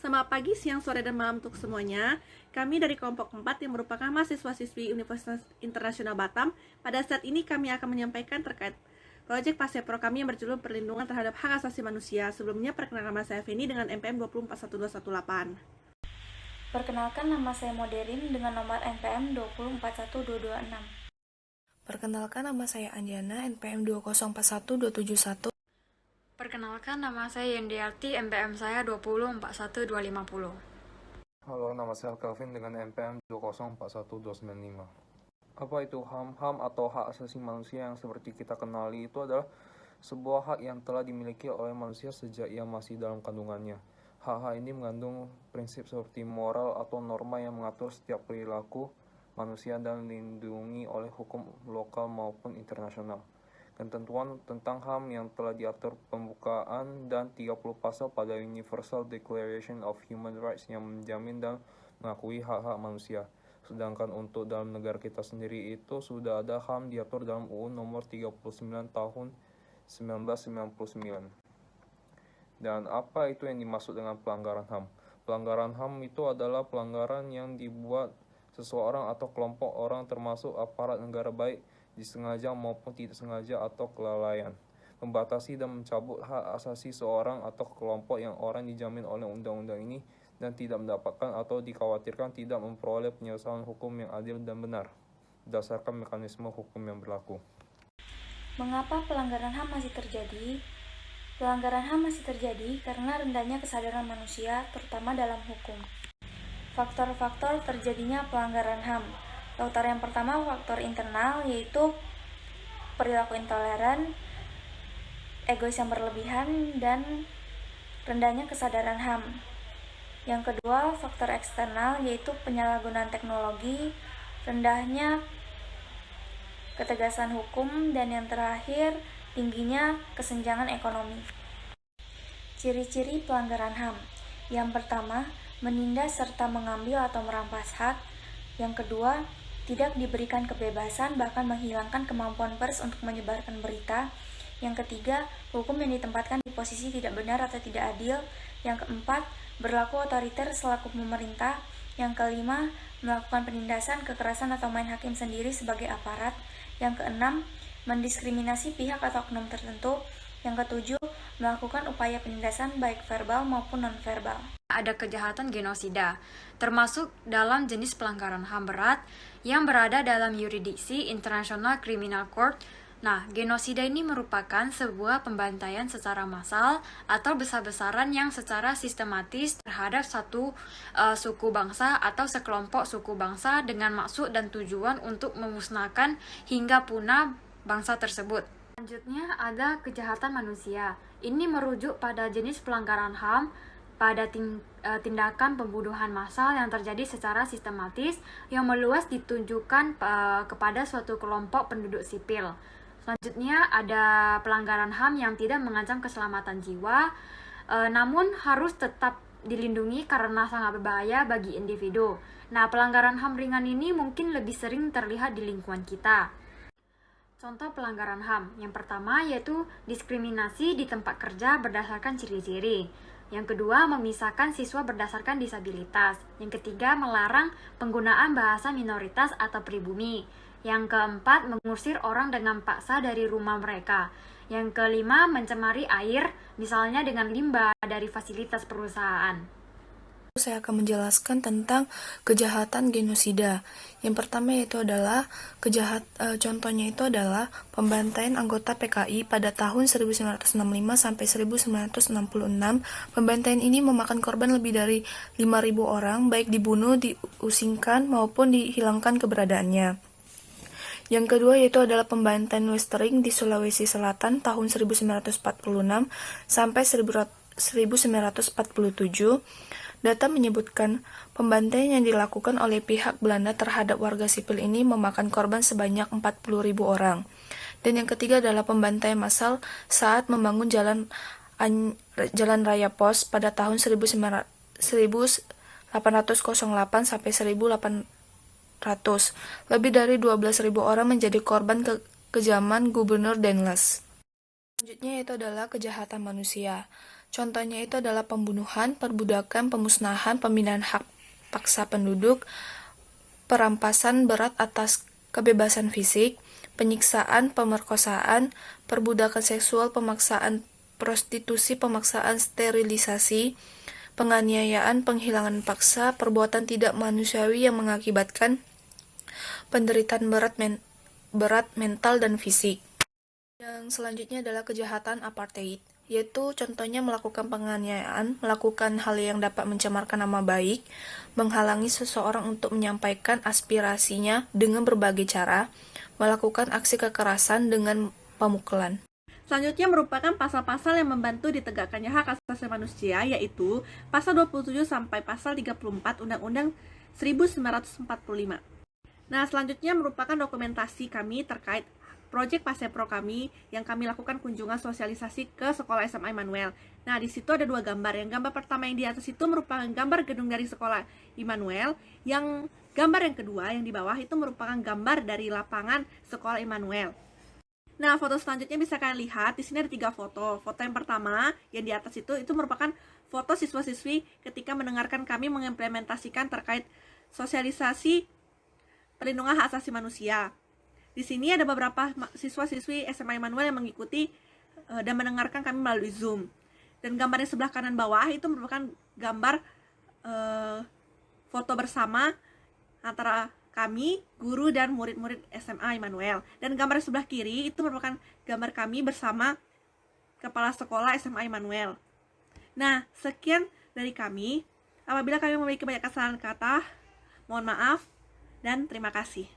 Selamat pagi, siang, sore, dan malam untuk semuanya. Kami dari kelompok 4 yang merupakan mahasiswa-siswi Universitas Internasional Batam. Pada saat ini kami akan menyampaikan terkait proyek Pasepro kami yang berjudul Perlindungan Terhadap Hak Asasi Manusia. Sebelumnya, perkenalkan nama saya Feni dengan NPM 2041218. Perkenalkan, nama saya Moderin dengan nomor NPM 2041226. Perkenalkan, nama saya Andiana, NPM 2041271. Perkenalkan, nama saya Yendiarti, NPM saya 2041250. Halo, nama saya Kelvin dengan NPM 2041295. Apa itu HAM? HAM atau hak asasi manusia yang seperti kita kenali itu adalah sebuah hak yang telah dimiliki oleh manusia sejak ia masih dalam kandungannya. Hak-hak ini mengandung prinsip seperti moral atau norma yang mengatur setiap perilaku manusia dan dilindungi oleh hukum lokal maupun internasional. Ketentuan tentang HAM yang telah diatur pembukaan dan 30 pasal pada Universal Declaration of Human Rights yang menjamin dan mengakui hak-hak manusia. Sedangkan untuk dalam negara kita sendiri itu sudah ada HAM diatur dalam UU nomor 39 tahun 1999. Dan apa itu yang dimaksud dengan pelanggaran HAM? Pelanggaran HAM itu adalah pelanggaran yang dibuat seseorang atau kelompok orang termasuk aparat negara baik disengaja maupun tidak sengaja atau kelalaian, membatasi dan mencabut hak asasi seorang atau kelompok yang orang dijamin oleh undang-undang ini dan tidak mendapatkan atau dikhawatirkan tidak memperoleh penyelesaian hukum yang adil dan benar berdasarkan mekanisme hukum yang berlaku. Mengapa pelanggaran HAM masih terjadi? Pelanggaran HAM masih terjadi karena rendahnya kesadaran manusia, terutama dalam hukum. Faktor-faktor terjadinya pelanggaran HAM. Faktor yang pertama, faktor internal, yaitu perilaku intoleran, egois yang berlebihan, dan rendahnya kesadaran HAM. Yang kedua, faktor eksternal, yaitu penyalahgunaan teknologi, rendahnya ketegasan hukum, dan yang terakhir, tingginya kesenjangan ekonomi. Ciri-ciri pelanggaran HAM. Yang pertama, menindas serta mengambil atau merampas hak. Yang kedua, tidak diberikan kebebasan bahkan menghilangkan kemampuan pers untuk menyebarkan berita. Yang ketiga, hukum yang ditempatkan di posisi tidak benar atau tidak adil. Yang keempat, berlaku otoriter selaku pemerintah. Yang kelima, melakukan penindasan, kekerasan atau main hakim sendiri sebagai aparat. Yang keenam, mendiskriminasi pihak atau oknum tertentu. Yang ketujuh, melakukan upaya penindasan baik verbal maupun non-verbal. Ada kejahatan genosida, termasuk dalam jenis pelanggaran HAM berat yang berada dalam yurisdiksi International Criminal Court. Nah, genosida ini merupakan sebuah pembantaian secara massal atau besar-besaran yang secara sistematis terhadap satu suku bangsa atau sekelompok suku bangsa dengan maksud dan tujuan untuk memusnahkan hingga punah bangsa tersebut. Selanjutnya ada kejahatan manusia. Ini merujuk pada jenis pelanggaran HAM pada tindakan pembunuhan massal yang terjadi secara sistematis yang meluas ditunjukkan kepada suatu kelompok penduduk sipil. Selanjutnya ada pelanggaran HAM yang tidak mengancam keselamatan jiwa, namun harus tetap dilindungi karena sangat berbahaya bagi individu. Nah, pelanggaran HAM ringan ini mungkin lebih sering terlihat di lingkungan kita. Contoh pelanggaran HAM, yang pertama yaitu diskriminasi di tempat kerja berdasarkan ciri-ciri. Yang kedua, memisahkan siswa berdasarkan disabilitas. Yang ketiga, melarang penggunaan bahasa minoritas atau pribumi. Yang keempat, mengusir orang dengan paksa dari rumah mereka. Yang kelima, mencemari air, misalnya dengan limbah dari fasilitas perusahaan. Saya akan menjelaskan tentang kejahatan genosida. Yang pertama yaitu adalah contohnya itu adalah pembantaian anggota PKI pada tahun 1965 sampai 1966. Pembantaian ini memakan korban lebih dari 5.000 orang, baik dibunuh, diusingkan maupun dihilangkan keberadaannya. Yang kedua yaitu adalah pembantaian Westering di Sulawesi Selatan tahun 1946 sampai 1947. Data menyebutkan pembantaian yang dilakukan oleh pihak Belanda terhadap warga sipil ini memakan korban sebanyak 40.000 orang. Dan yang ketiga adalah pembantaian massal saat membangun jalan raya pos pada tahun 1808 sampai 1800. Lebih dari 12.000 orang menjadi korban kekejaman Gubernur Denles. Selanjutnya yaitu adalah kejahatan manusia. Contohnya itu adalah pembunuhan, perbudakan, pemusnahan, pemindahan hak paksa penduduk, perampasan berat atas kebebasan fisik, penyiksaan, pemerkosaan, perbudakan seksual, pemaksaan prostitusi, pemaksaan sterilisasi, penganiayaan, penghilangan paksa, perbuatan tidak manusiawi yang mengakibatkan penderitaan berat mental dan fisik. Yang selanjutnya adalah kejahatan apartheid, yaitu contohnya melakukan penganiayaan, melakukan hal yang dapat mencemarkan nama baik, menghalangi seseorang untuk menyampaikan aspirasinya dengan berbagai cara, melakukan aksi kekerasan dengan pemukulan. Selanjutnya merupakan pasal-pasal yang membantu ditegakkannya hak asasi manusia, yaitu pasal 27 sampai pasal 34 Undang-Undang 1945. Nah, selanjutnya merupakan dokumentasi kami terkait proyek Pasepro kami yang kami lakukan kunjungan sosialisasi ke sekolah SMA Immanuel. Nah, di situ ada dua gambar. Yang gambar pertama yang di atas itu merupakan gambar gedung dari sekolah Immanuel. Yang gambar yang kedua yang di bawah itu merupakan gambar dari lapangan sekolah Immanuel. Nah, foto selanjutnya bisa kalian lihat. Di sini ada 3 foto. Foto yang pertama yang di atas itu merupakan foto siswa-siswi ketika mendengarkan kami mengimplementasikan terkait sosialisasi perlindungan hak asasi manusia. Di sini ada beberapa siswa-siswi SMA Immanuel yang mengikuti dan mendengarkan kami melalui Zoom. Dan gambar yang sebelah kanan bawah itu merupakan gambar foto bersama antara kami, guru dan murid-murid SMA Immanuel. Dan gambar yang sebelah kiri itu merupakan gambar kami bersama kepala sekolah SMA Immanuel. Nah, sekian dari kami. Apabila kami memiliki banyak kesalahan kata, mohon maaf dan terima kasih.